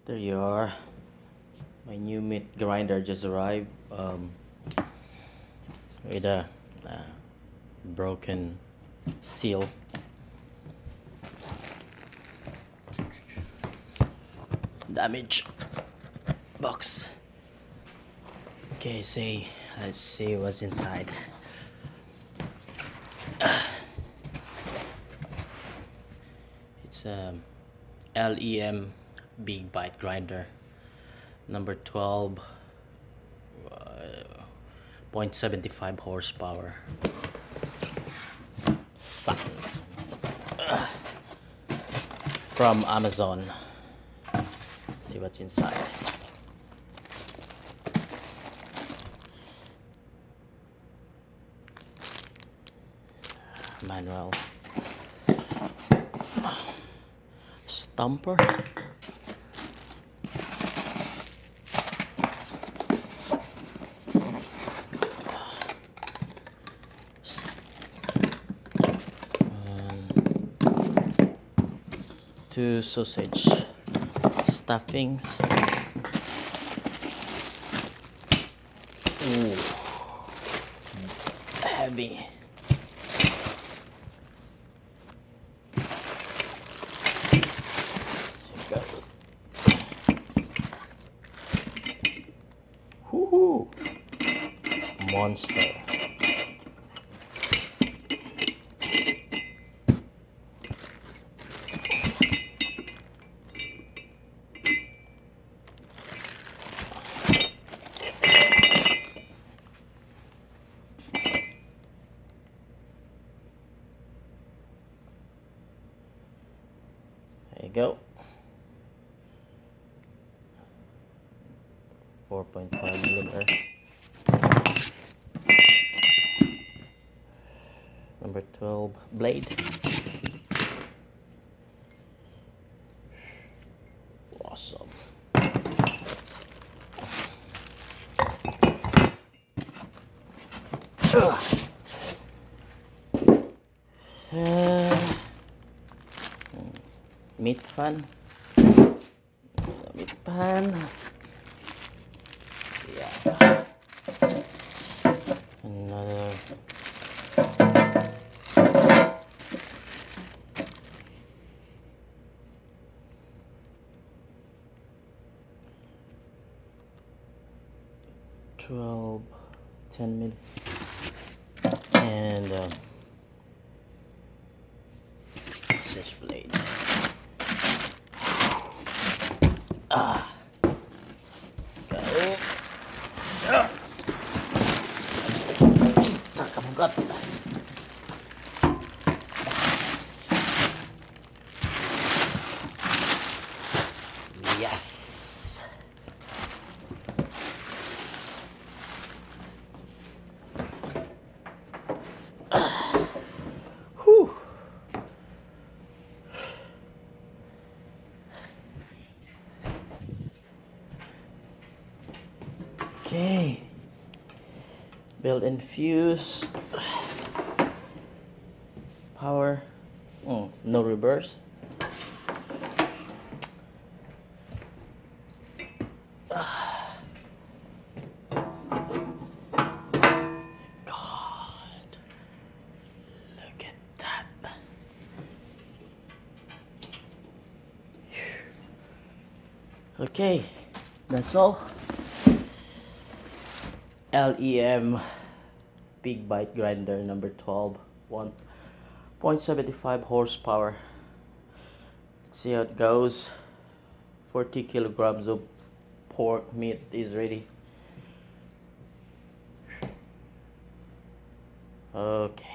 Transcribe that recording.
There you are. My new meat grinder just arrived with a broken seal. Damage box. Okay, let's see what's inside. It's a LEM big bite grinder number 12, 0.75 horsepower. Sun. From Amazon. See what's inside. Manual. Stumper. Two sausage stuffings. Ooh, heavy. Woohoo! Monster. There you go. 4.5mm. Number 12 blade. Awesome. Meat pan. Meat pan. Yeah. Another. Twelve, 10mm, and this blade. Got it. Nakamugat. Yes. Whew. Okay. Built-in fuse. Power. No reverse. God, look at that. Okay, that's all. LEM big bite grinder number 12, 1.75 horsepower. Let's see how it goes. 40 kilograms of pork meat is ready. Okay.